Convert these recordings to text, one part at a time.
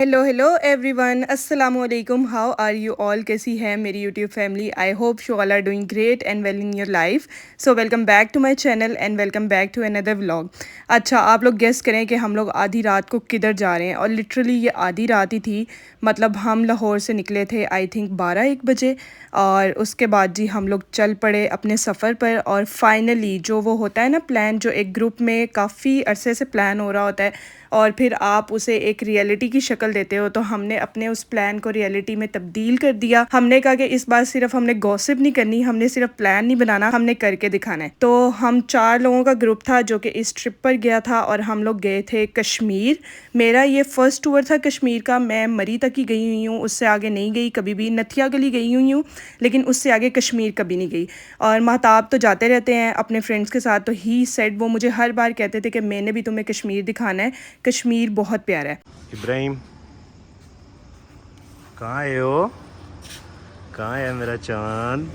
Hello hello everyone, अस्सलाम वालेकुम। How are you all? कैसी है मेरी YouTube family? I hope you all are doing great and well in your life. So welcome back to my channel and welcome back to another vlog. अच्छा, आप लोग guess करें कि हम लोग आधी रात को किधर जा रहे हैं। और लिटरली ये आधी रात ही थी। मतलब हम लाहौर से निकले थे आई थिंक 12-1 बजे, और उसके बाद जी हम लोग चल पड़े अपने सफ़र पर। और फाइनली जो वो होता है ना प्लान, जो एक ग्रुप में काफ़ी अरसे से प्लान हो रहा होता है और फिर आप उसे एक रियलिटी की शक्ल देते हो, तो हमने अपने उस प्लान को रियलिटी में तब्दील कर दिया। हमने कहा कि इस बार सिर्फ हमने गॉसिप नहीं करनी, हमने सिर्फ प्लान नहीं बनाना, हमने करके दिखाना है। तो हम 4 लोगों का ग्रुप था जो कि इस ट्रिप पर गया था और हम लोग गए थे कश्मीर। मेरा ये फर्स्ट टूर था कश्मीर का। मैं मरी तक ही गई हुई हूँ, उससे आगे नहीं गई कभी भी। नथिया गली गई हुई हूँ लेकिन उससे आगे कश्मीर कभी नहीं गई। और महताब तो जाते रहते हैं अपने फ्रेंड्स के साथ, तो ही सेड, वो मुझे हर बार कहते थे कि मैंने भी तुम्हें कश्मीर दिखाना है, कश्मीर बहुत प्यारा है। इब्राहिम, कहाँ है हो? कहाँ है मेरा चांद?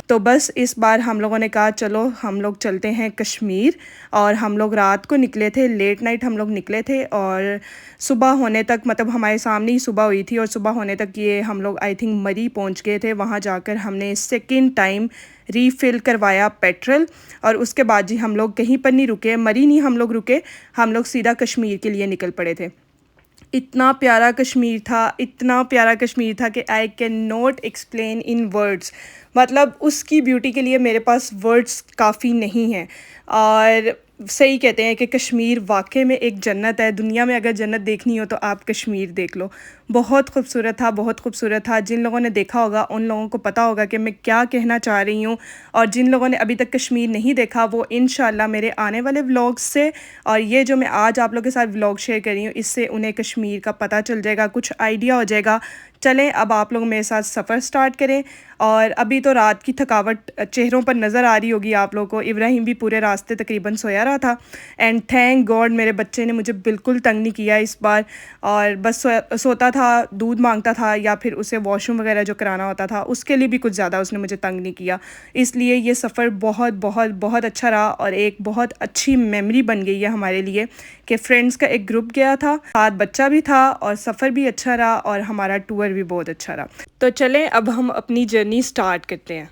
तो बस इस बार हम लोगों ने कहा चलो हम लोग चलते हैं कश्मीर। और हम लोग रात को निकले थे, लेट नाइट हम लोग निकले थे, और सुबह होने तक, मतलब हमारे सामने ही सुबह हुई थी और सुबह होने तक ये हम लोग आई थिंक मरी पहुंच गए थे। वहां जाकर हमने सेकंड टाइम रीफ़िल करवाया पेट्रोल। और उसके बाद जी हम लोग कहीं पर नहीं रुके, मरी नहीं हम लोग रुके, हम लोग सीधा कश्मीर के लिए निकल पड़े थे। इतना प्यारा कश्मीर था, इतना प्यारा कश्मीर था कि I can not explain in words. मतलब उसकी ब्यूटी के लिए मेरे पास वर्ड्स काफ़ी नहीं हैं। और सही कहते हैं कि कश्मीर वाकई में एक जन्नत है। दुनिया में अगर जन्नत देखनी हो तो आप कश्मीर देख लो। बहुत खूबसूरत था, बहुत खूबसूरत था। जिन लोगों ने देखा होगा उन लोगों को पता होगा कि मैं क्या कहना चाह रही हूँ। और जिन लोगों ने अभी तक कश्मीर नहीं देखा वो इंशाल्लाह मेरे आने वाले व्लॉग्स से, और ये जो मैं आज आप लोगों के साथ व्लॉग शेयर कर रही हूँ, इससे उन्हें कश्मीर का पता चल जाएगा, कुछ आइडिया हो जाएगा। चलें अब आप लोग मेरे साथ सफ़र स्टार्ट करें। और अभी तो रात की थकावट चेहरों पर नज़र आ रही होगी आप लोगों को। इब्राहिम भी पूरे रास्ते तकरीबन सोया रहा था। एंड थैंक गॉड मेरे बच्चे ने मुझे बिल्कुल तंग नहीं किया इस बार। और बस सोता था, दूध मांगता था, या फिर उसे वॉशरूम वगैरह जो कराना होता था उसके लिए भी कुछ ज़्यादा उसने मुझे तंग नहीं किया। इसलिए ये सफ़र बहुत बहुत बहुत अच्छा रहा और एक बहुत अच्छी मेमोरी बन गई है हमारे लिए कि फ्रेंड्स का एक ग्रुप गया था, साथ बच्चा भी था, और सफ़र भी अच्छा रहा और हमारा टूर भी बहुत अच्छा रहा। तो चलें अब हम अपनी जर्नी स्टार्ट करते हैं।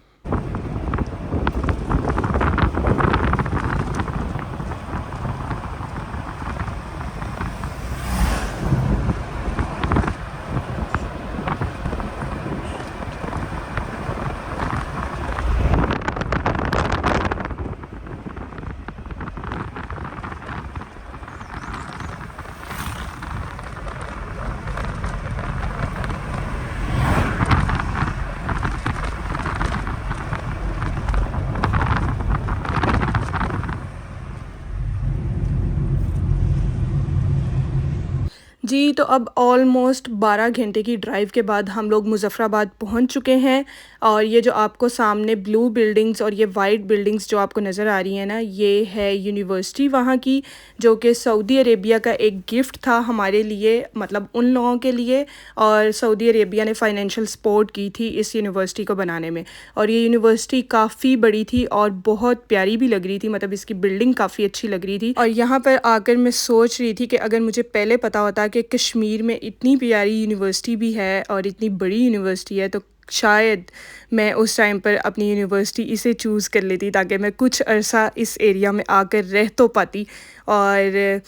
जी, तो अब ऑलमोस्ट 12 घंटे की ड्राइव के बाद हम लोग मुज़फ़्फ़राबाद पहुंच चुके हैं। और ये जो आपको सामने ब्लू बिल्डिंग्स और ये वाइट बिल्डिंग्स जो आपको नज़र आ रही हैं ना, ये है यूनिवर्सिटी वहाँ की, जो कि सऊदी अरेबिया का एक गिफ्ट था हमारे लिए, मतलब उन लोगों के लिए। और सऊदी अरेबिया ने फ़ाइनेंशियल सपोर्ट की थी इस यूनिवर्सिटी को बनाने में। और ये यूनिवर्सिटी काफ़ी बड़ी थी और बहुत प्यारी भी लग रही थी, मतलब इसकी बिल्डिंग काफ़ी अच्छी लग रही थी। और यहाँ पर आकर मैं सोच रही थी कि अगर मुझे पहले पता होता कि कश्मीर में इतनी प्यारी यूनिवर्सिटी भी है और इतनी बड़ी यूनिवर्सिटी है, तो शायद मैं उस टाइम पर अपनी यूनिवर्सिटी इसे चूज़ कर लेती, ताकि मैं कुछ अरसा इस एरिया में आकर रह तो पाती। और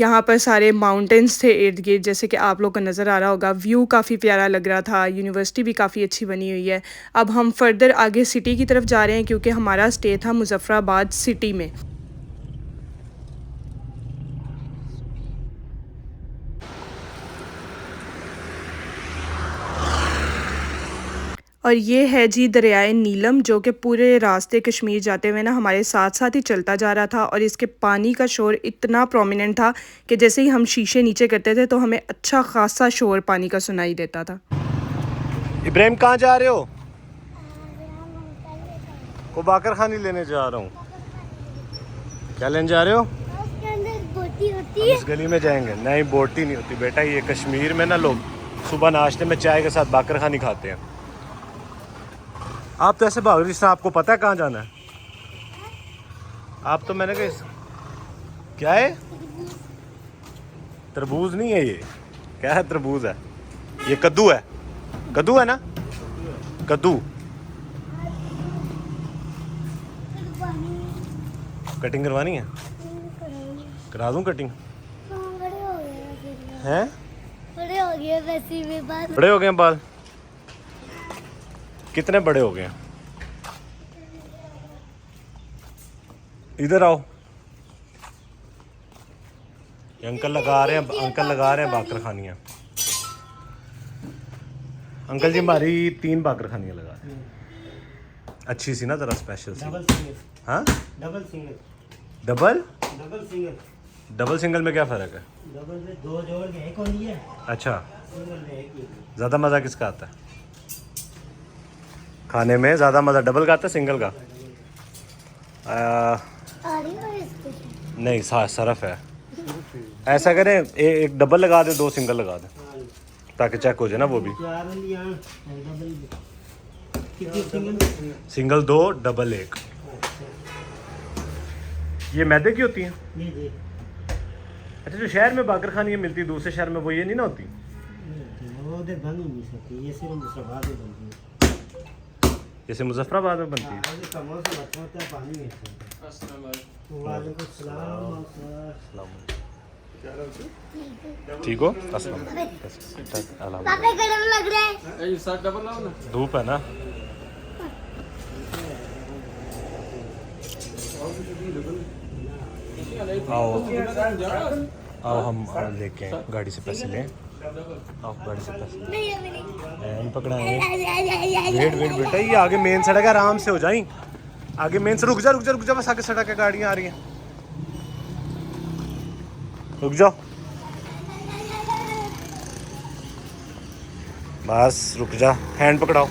यहाँ पर सारे माउंटेन्स थे इर्द गिर्द, जैसे कि आप लोग को नज़र आ रहा होगा। व्यू काफ़ी प्यारा लग रहा था, यूनिवर्सिटी भी काफ़ी अच्छी बनी हुई है। अब हम फर्दर आगे सिटी की तरफ जा रहे हैं क्योंकि हमारा स्टे था मुज़फ़्फ़राबाद सिटी में। और ये है जी दरियाए नीलम, जो कि पूरे रास्ते कश्मीर जाते हुए ना हमारे साथ साथ ही चलता जा रहा था। और इसके पानी का शोर इतना प्रोमिनेंट था कि जैसे ही हम शीशे नीचे करते थे तो हमें अच्छा खासा शोर पानी का सुनाई देता था। इब्राहिम, कहाँ जा रहे हो? को बाकर खानी लेने जा रहा हूँ। क्या लेने जा रहे हो? उसके अंदर बोटी होती हम है। इस गली में जाएंगे। नहीं, बोटी नहीं होती बेटा। ये कश्मीर में ना लोग सुबह नाश्ते में चाय के साथ बाकर खानी खाते हैं। आप तो ऐसे भाग रही, आपको पता है कहाँ जाना है? आप तो मैंने कहा क्या है? तरबूज नहीं है ये। क्या है? तरबूज है। ये कद्दू है। कद्दू है ना? कद्दू। कटिंग करवानी है? करा दूं कटिंग? हैं? बड़े हो गए वैसे भी बात। बड़े हो गए हैं बाल? कितने बड़े हो गए हैं? इधर आओ। ये अंकल लगा रहे हैं बाकर खानियाँ। अंकल जी हमारी 3 बाकर खानियाँ लगा रहे हैं। अच्छी सी ना जरा स्पेशल सी। हाँ? डबल डबल सिंगल में क्या फ़र्क है? डबल में 2 जोड़ के एक होती है, अच्छा, सिंगल में एक ही। ज़्यादा मज़ा किसका आता है खाने में? ज़्यादा मज़ा डबल का आता है सिंगल का? आ रही हो इसके? नहीं, सरफ है। ऐसा करें, एक डबल लगा दें, 2 सिंगल लगा दें, ताकि चेक हो जाए ना वो भी। 4 लिया डबल कितनी सिंगल? Single 2, double 1। ये मैदे की होती हैं? जी अच्छा, जो शहर में बाकर खानी मिलती है दूसरे शहर में, वो ये नहीं ना होती? वो उधर बन ही नहीं सकती, ये सिर्फ मुसलमान में बनती है। जैसे मुजफ्फराबाद में बनती है। आगे कमर से लगता है पानी में। वालेकुम सलाम। ठीक हो? पापा गरम लग रहा है। धूप है ना? आओ आओ, हम लेके आए, गाड़ी से पैसे लें। आओ गाड़ी से पैसे नहीं अभी नहीं। हम पकड़ाएंगे। वेट वेट बेटा, ये आगे मेन सड़क है, आराम से हो जाई। आगे मेन से रुक जा, बस आगे सड़क है, गाड़ियाँ आ रही हैं। रुक जाओ, बस रुक जा। हैंड पकड़ाओ।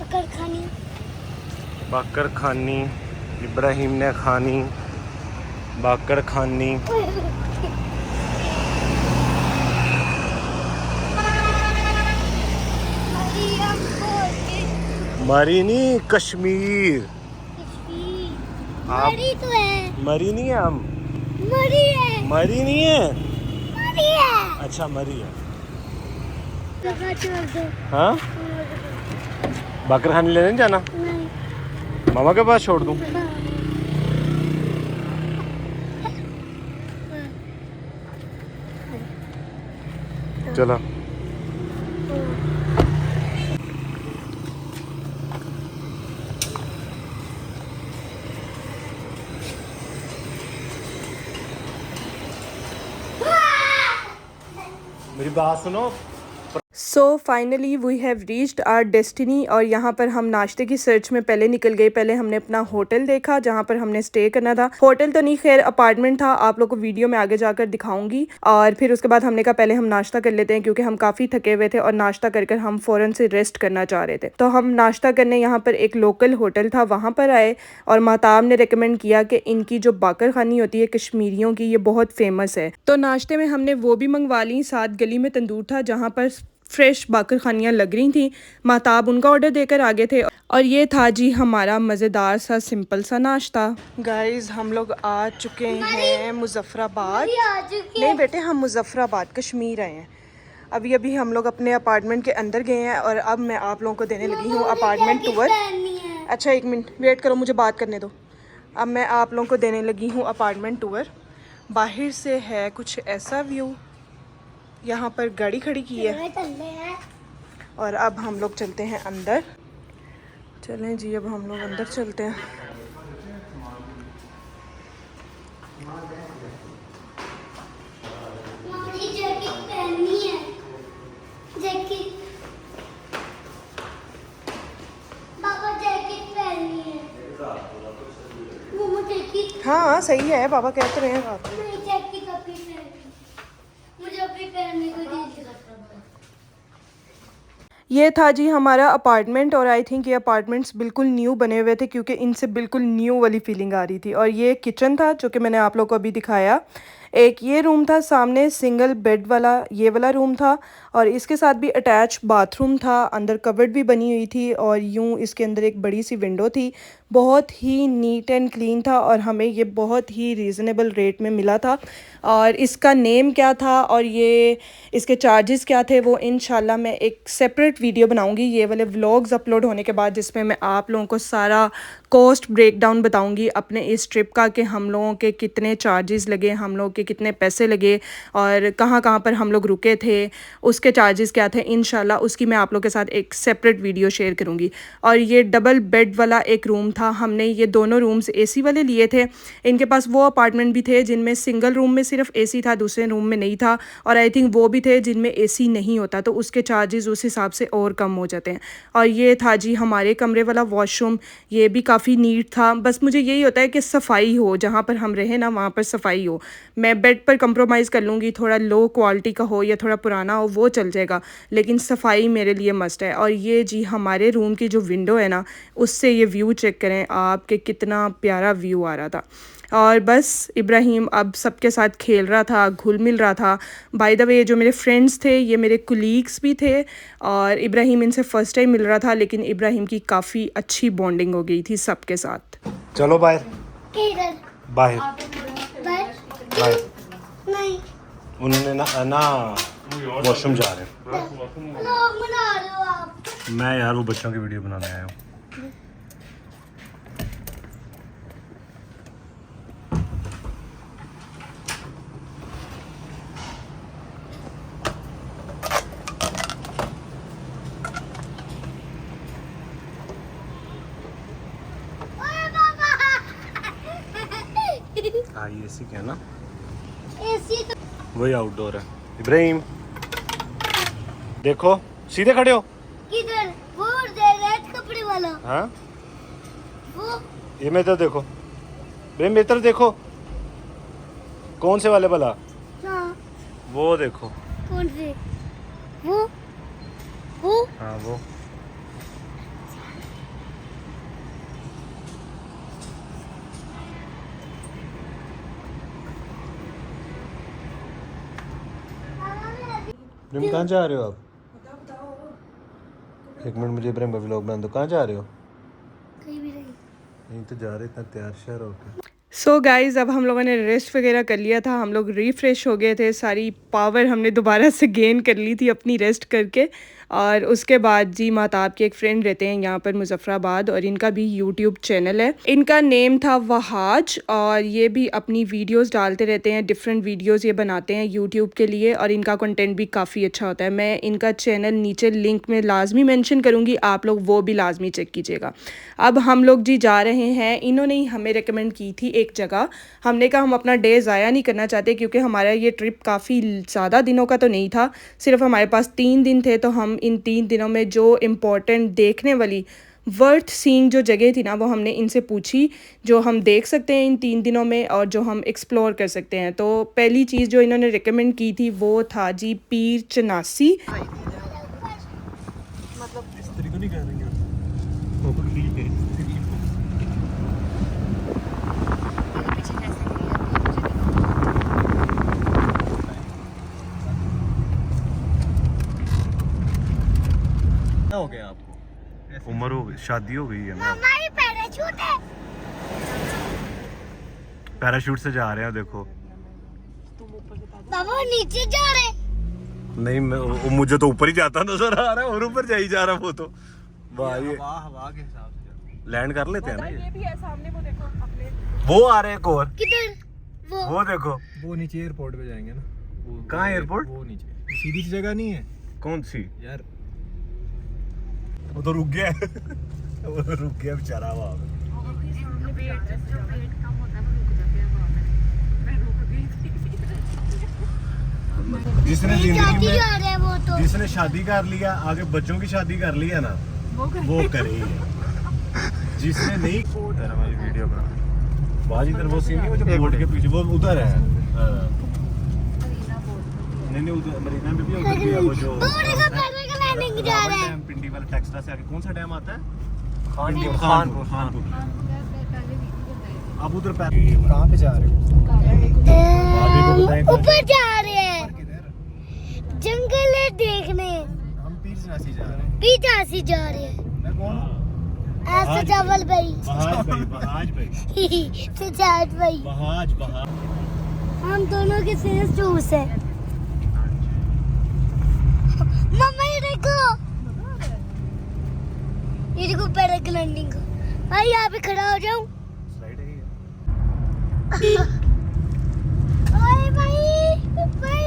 पकड़ खानी। बाकर खानी, इब्राहिम ने खानी, बाकर खानी। मरीनी कश्मीर। आप मरी तो है। मरी नहीं है हम। मरी है। मरी नहीं है। मरी है। अच्छा मरी है। लगा छोड़ दो। हाँ, बाकर खाने लेने जाना? नहीं। मामा के पास छोड़ दूँ? चलो। मेरी बात सुनो। So finally we have reached our destiny. और यहाँ पर हम नाश्ते की सर्च में पहले निकल गए। पहले हमने अपना होटल देखा जहाँ पर हमने स्टे करना था। होटल तो नहीं, खैर अपार्टमेंट था, आप लोग को वीडियो में आगे जाकर दिखाऊंगी। और फिर उसके बाद हमने कहा पहले हम नाश्ता कर लेते हैं, क्योंकि हम काफ़ी थके हुए थे और नाश्ता कर हम फ़ौरन से रेस्ट करना चाह रहे थे। तो हम नाश्ता करने यहाँ पर एक लोकल होटल था वहाँ पर आए, और महताब ने रिकमेंड किया कि इनकी जो बाकर खानी होती है कश्मीरियों की, ये बहुत फेमस है। तो नाश्ते में हमने वो भी मंगवा ली। साथ गली में तंदूर था जहाँ पर फ्रेश बाकर खानियाँ लग रही थी। महताब उनका ऑर्डर देकर आगे थे। और ये था जी हमारा मज़ेदार सा सिंपल सा नाश्ता। गाइस हम लोग आ चुके हैं मुजफ्फराबाद। नहीं बेटे, हम मुजफ्फराबाद कश्मीर आए हैं। अभी अभी हम लोग अपने अपार्टमेंट के अंदर गए हैं, और अब मैं आप लोगों को देने लगी हूँ अपार्टमेंट टूर। अच्छा 1 मिनट वेट करो, मुझे बात करने दो। अब मैं आप लोगों को देने लगी हूँ अपार्टमेंट टूर। बाहर से है कुछ ऐसा व्यू। यहाँ पर गाड़ी खड़ी की है, और अब हम लोग चलते हैं अंदर। चलें जी, अब हम लोग अंदर चलते हैं। जैकेट पहननी है। जैकेट पापा जैकेट पहननी है। मम्मा जैकेट। हाँ सही है, पापा कहते रहे हैं बात। नहीं जैकेट अभी पहननी। मुझे अभी पहनने को दीजिए। ये था जी हमारा अपार्टमेंट, और आई थिंक ये अपार्टमेंट्स बिल्कुल न्यू बने हुए थे, क्योंकि इनसे बिल्कुल न्यू वाली फीलिंग आ रही थी। और ये किचन था जो कि मैंने आप लोगों को अभी दिखाया। एक ये रूम था सामने सिंगल बेड वाला, ये वाला रूम था और इसके साथ भी अटैच बाथरूम था, अंदर कबर्ड भी बनी हुई थी और यूं इसके अंदर एक बड़ी सी विंडो थी। बहुत ही नीट एंड क्लीन था और हमें ये बहुत ही रीज़नेबल रेट में मिला था। और इसका नेम क्या था और ये इसके चार्जेस क्या थे वो इंशाल्लाह मैं एक सेपरेट वीडियो बनाऊंगी ये वाले व्लॉग्स अपलोड होने के बाद, जिसमें मैं आप लोगों को सारा कॉस्ट ब्रेकडाउन बताऊंगी अपने इस ट्रिप का, कि हम लोगों के कितने चार्जेस लगे, हम लोगों के कितने पैसे लगे और कहाँ कहाँ पर हम लोग रुके थे, उसके चार्जेस क्या थे। इंशाल्लाह उसकी मैं आप लोगों के साथ एक सेपरेट वीडियो शेयर करूँगी। और ये डबल बेड वाला एक रूम था, हमने ये दोनों रूम्स एसी वाले लिए थे। इनके पास वो अपार्टमेंट भी थे जिनमें सिंगल रूम में सिर्फ एसी था, दूसरे रूम में नहीं था, और आई थिंक वो भी थे जिनमें एसी नहीं होता, तो उसके चार्जेस उस हिसाब से और कम हो जाते हैं। और ये था जी हमारे कमरे वाला वॉशरूम, ये भी काफ़ी नीट था। बस मुझे यही होता है कि सफाई हो, जहाँ पर हम रहे ना वहाँ पर सफाई हो। मैं बेड पर कंप्रोमाइज़ कर लूँगी, थोड़ा लो क्वालिटी का हो या थोड़ा पुराना हो वो चल जाएगा, लेकिन सफाई मेरे लिए मस्ट है। और ये जी हमारे रूम की जो विंडो है ना, उससे ये व्यू चेक करें आप कि कितना प्यारा व्यू आ रहा था। और बस इब्राहिम अब सबके साथ खेल रहा था, घुल मिल रहा था। बाय द वे जो मेरे फ्रेंड्स थे ये मेरे कुलीग्स भी थे और इब्राहिम इनसे फ़र्स्ट टाइम मिल रहा था, लेकिन इब्राहिम की काफ़ी अच्छी बॉन्डिंग हो गई थी सबके साथ। चलो बाहर किधर? बाहर बाहर? बाहर। नहीं। उन्होंने ना वॉशरूम जा रहे हैं। लोग बना रहे हो आप। मैं यार वो बच्चों की वीडियो बनाने आया हूँ। ओए बाबा। हाँ ये एसी क्या है ना, एसी तो वही आउटडोर है। इब्राहिम देखो, सीधे खड़े हो। किधर? वो रेड कपड़े वाला। हाँ वो ये मेरी तरफ देखो, इब्राहिम मेरी तरफ देखो। कौन से वाले भला? हाँ। वो देखो। कौन से? वो हाँ वो। इब्राहिम कहाँ जा रहे हो आप? एक मिनट मुझे इब्राहिम का व्लॉग बना दो। कहाँ जा रहे हो? कहीं भी नहीं। नहीं तो जा रहे इतना तैयार शहर होकर। सो गाइज़ अब हम लोगों ने रेस्ट वगैरह कर लिया था, हम लोग रिफ़्रेश हो गए थे, सारी पावर हमने दोबारा से गेन कर ली थी अपनी रेस्ट करके। और उसके बाद जी महताब के एक फ़्रेंड रहते हैं यहाँ पर मुजफ्फराबाद और इनका भी यूट्यूब चैनल है, इनका नेम था वहाज, और ये भी अपनी वीडियोस डालते रहते हैं, डिफरेंट वीडियोस ये बनाते हैं यूट्यूब के लिए और इनका कंटेंट भी काफ़ी अच्छा होता है। मैं इनका चैनल नीचे लिंक में लाजमी मेंशन करूँगी, आप लोग वो भी लाजमी चेक कीजिएगा। अब हम लोग जी जा रहे हैं, इन्होंने ही हमें रिकमेंड की थी एक जगह, हमने कहा हम अपना डे ज़ाया नहीं करना चाहते क्योंकि हमारा ये ट्रिप काफ़ी ज़्यादा दिनों का तो नहीं था, सिर्फ हमारे पास 3 दिन थे, तो हम इन 3 दिनों में जो इम्पोर्टेंट देखने वाली वर्थ सीइंग जो जगह थी ना वो हमने इनसे पूछी, जो हम देख सकते हैं इन 3 दिनों में और जो हम एक्सप्लोर कर सकते हैं। तो पहली चीज़ जो इन्होंने रिकमेंड की थी वो था जी पीर चनासी। हो गया आपको? उम्र हो गई, शादी हो गई है ना। मामा ये पैराशूट है। पैराशूट से जा रहे हैं देखो। बाबा वो नीचे जा रहे। नहीं मैं मुझे तो ऊपर ही जाता नजर आ रहा है और ऊपर जा ही जा रहा वो तो। वाह ये हवा के हिसाब से लैंड कर लेते हैं ना ये। भी है सामने, वो देखो अपने वो आ रहे हैं एक और। किधर? वो देखो। वो नीचे एयरपोर्ट पे जाएंगे ना। वो कहाँ एयरपोर्ट? वो नीचे सीधी सी जगह नहीं है कौन सी यार। वो तो रुक गया है। वो तो रुक गया बेचारा वहाँ पे। जिसने जिंदगी जाती में जा रहे हैं वो तो। जिसने शादी कर लिया, आगे बच्चों की शादी कर ली है ना, वो करे। जिसने नहीं हमारी वीडियो बना बाजी इधर वो सीन नहीं, वो जो बोर्ड के पीछे वो उधर है। नहीं उधर मरीना में भी उधर भी है वो जो लैंडिंग जा रहा है। डैम पिंडी वाला टेक्सटा से आगे कौन सा डैम आता है? खानपुर। खानपुर। अब उधर कहाँ पे जा रहे हो? ऊपर जा रहे हैं, किधर? जंगल है देखने। हम पीर चनासी जा रहे हैं। पीछे जा रहे हैं। मैं कौन हूँ? ऐसे चावल भाई बहाज भाई सजाद भाई, बहाज हम दोनों के फेस जूस है। मम्मा ये देखो पैराग्लाइडिंग को। भाई यहाँ पे खड़ा हो जाऊं। ओए भाई भाई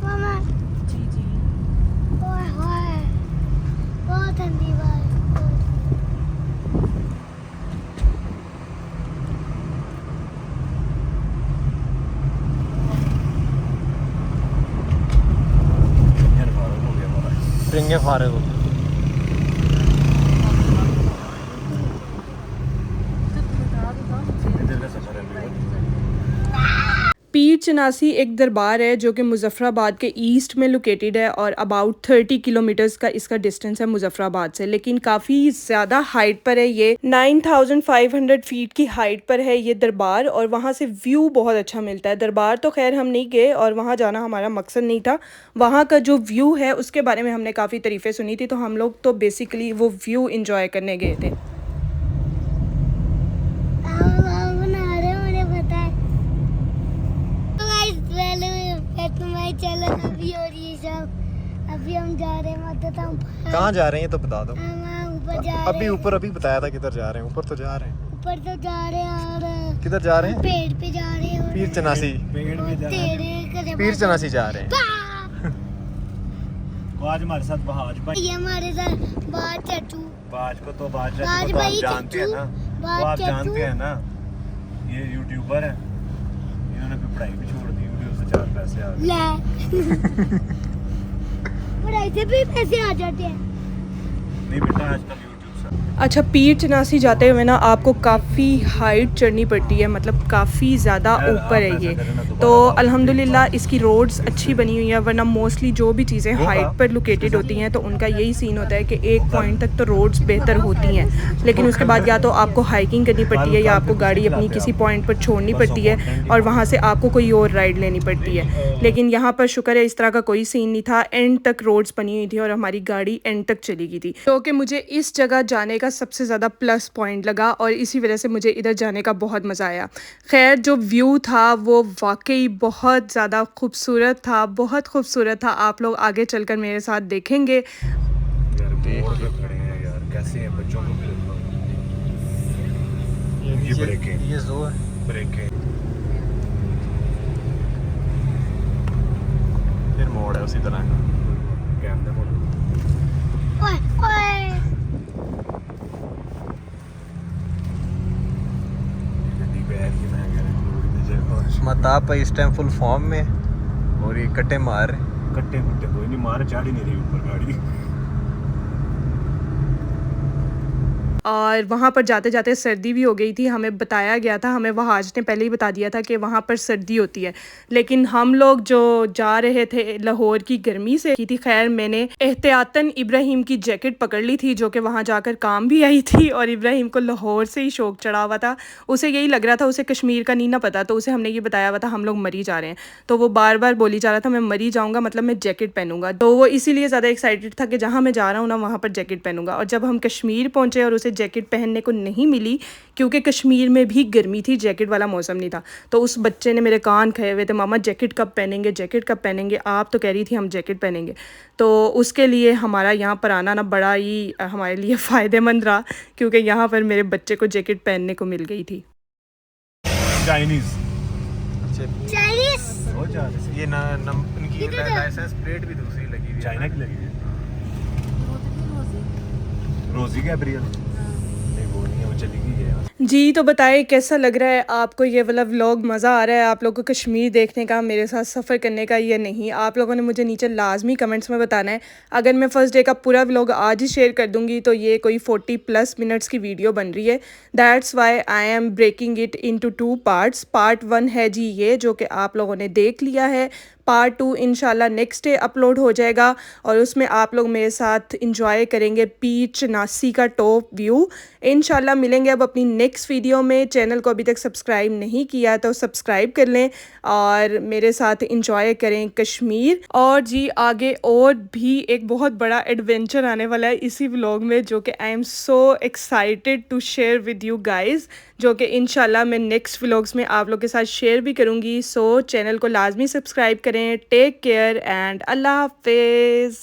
मामा जी जी। ओए होए बहुत ठंडी बात। रिंगे फारे हो। पीर चनासी एक दरबार है जो कि मुजफ्फराबाद के ईस्ट में लोकेटेड है और अबाउट 30 किलोमीटर्स का इसका डिस्टेंस है मुजफ्फराबाद से, लेकिन काफ़ी ज़्यादा हाइट पर है। ये 9500 फीट की हाइट पर है ये दरबार और वहाँ से व्यू बहुत अच्छा मिलता है। दरबार तो खैर हम नहीं गए और वहाँ जाना हमारा मकसद नहीं था। वहाँ का जो व्यू है उसके बारे में हमने काफ़ी तारीफ़ें सुनी थी, तो हम लोग तो बेसिकली वो व्यू इंजॉय करने गए थे। चलो अभी और ये सब अभी हम जा रहे हैं मदद हम कहाँ जा रहे हैं ये तो बता दो। हम ऊपर जा रहे अभी हैं। ऊपर अभी बताया था किधर जा रहे हैं। ऊपर तो जा रहे हैं। ऊपर तो जा रहे हैं और किधर जा रहे हैं? पेड़ पे जा रहे हैं और पीर चनासी। तेरे पीर चनासी जा रहे हैं। आज हमारे साथ बहाज भाई। ये हमारे साथ बात चचू बाज को तो बाज बाज को तो भाई आप जानते हैं ना, बाज वो आप चच्चू। जानते हैं ना, ये यूट्यूबर है, इन्होंने फिर पढ़ाई भी छोड़ दी, वीडियो से 4 पैसे आ गए। ले पढ़ाई से भी पैसे आ जाते हैं। नहीं बेटा आजकल यूट्यूब से। अच्छा, पीर चनासी जाते हुए ना आपको काफ़ी हाइट चढ़नी पड़ती है, मतलब काफ़ी ज़्यादा ऊपर है ये। तो अल्हम्दुलिल्लाह इसकी रोड्स अच्छी बनी हुई हैं, वरना मोस्टली जो भी चीज़ें हाइट पर लोकेटेड होती हैं तो उनका यही सीन होता है कि एक पॉइंट तक तो रोड्स बेहतर होती हैं, लेकिन उसके बाद या तो आपको हाइकिंग करनी पड़ती है या आपको गाड़ी अपनी किसी पॉइंट पर छोड़नी पड़ती है और वहाँ से आपको कोई और राइड लेनी पड़ती है। लेकिन यहाँ पर शुक्र है इस तरह का कोई सीन नहीं था, एंड तक रोड्स बनी हुई थी और हमारी गाड़ी एंड तक चली गई थी, तो कि मुझे इस जगह जाने का सबसे ज़्यादा प्लस पॉइंट लगा और इसी वजह से मुझे इधर जाने का बहुत मज़ा आया। खैर जो व्यू था वो वाकई बहुत ज़्यादा खूबसूरत था, बहुत खूबसूरत था। आप लोग आगे चलकर मेरे साथ देखेंगे। यार मोड़ पे खड़े हैं यार, कैसे हैं बच्चों को ये ब्रेक है, ये जो है ब्रेक है, फिर मोड़ है उसी तरह का। कैमरे मोड़। ओए ओए गड्डी पे है कि मैं कह रहा हूँ मताब भाई इस टाइम फुल फॉर्म में और ये कट्टे मार रहे हैं। कट्टे कुट्टे कोई नहीं मार, चढ़ ही नहीं रही ऊपर गाड़ी। और वहाँ पर जाते जाते सर्दी भी हो गई थी। हमें बताया गया था, हमें वहाज ने पहले ही बता दिया था कि वहाँ पर सर्दी होती है, लेकिन हम लोग जो जा रहे थे लाहौर की गर्मी से की थी। खैर मैंने एहतियातन इब्राहिम की जैकेट पकड़ ली थी जो कि वहाँ जाकर काम भी आई थी, और इब्राहिम को लाहौर से ही शौक चढ़ा हुआ था। उसे यही लग रहा था, उसे कश्मीर का नहीं ना पता, तो उसे हमने ये बताया हुआ था हम लोग मरी जा रहे हैं, तो वो बार बार बोली जा रहा था मैं मरी जाऊँगा, मतलब मैं जैकेट पहनूंगा। तो वो इसीलिए ज़्यादा एक्साइटेड था कि जहाँ मैं जा रहा हूँ ना वहाँ पर जैकेट पहनूंगा। और जब हम कश्मीर पहुँचे और उसे जैकेट पहनने को नहीं मिली, क्योंकि कश्मीर में भी गर्मी थी, जैकेट वाला मौसम नहीं था, तो उस बच्चे ने मेरे कान खाए हुए थे, मामा जैकेट कब पहनेंगे, जैकेट कब पहनेंगे, आप तो कह रही थी हम जैकेट पहनेंगे। तो उसके लिए हमारा यहाँ पर आना ना बड़ा ही हमारे लिए फ़ायदेमंद रहा, क्योंकि यहाँ पर मेरे बच्चे को जैकेट पहनने को मिल गई थी। चाइनीज चाइनीज बहुत ज्यादा ये ना इनकी लाइसेंस प्लेट भी दूसरी लगी हुई है। चाइना की लगी है। रोजी गैब्रियल नहीं, वो नहीं है, वो चली गई है यार। जी तो बताएं कैसा लग रहा है आपको ये वाला व्लॉग, मज़ा आ रहा है आप लोगों को कश्मीर देखने का, मेरे साथ सफ़र करने का या नहीं? आप लोगों ने मुझे नीचे लाजमी कमेंट्स में बताना है। अगर मैं फ़र्स्ट डे का पूरा व्लॉग आज ही शेयर कर दूंगी तो ये कोई 40+ मिनट्स की वीडियो बन रही है। That's why I am breaking it into 2 parts. Part 1 है जी ये, जो कि आप लोगों ने देख लिया है। पार्ट 2 इंशाल्लाह नेक्स्ट डे अपलोड हो जाएगा और उसमें आप लोग मेरे साथ इंजॉय करेंगे पीच नासी का टॉप व्यू। इंशाल्लाह मिलेंगे अब अपनी नेक्स्ट वीडियो में। चैनल को अभी तक सब्सक्राइब नहीं किया तो सब्सक्राइब कर लें और मेरे साथ इंजॉय करें कश्मीर। और जी आगे और भी एक बहुत बड़ा एडवेंचर आने वाला है इसी व्लॉग में, जो कि I am so excited to share with you guys, जो कि इंशाल्लाह मैं नेक्स्ट व्लॉग्स में आप लोग के साथ शेयर भी करूँगी। सो चैनल को लाजमी सब्सक्राइब करें। टेक केयर एंड अल्लाह हाफिज़।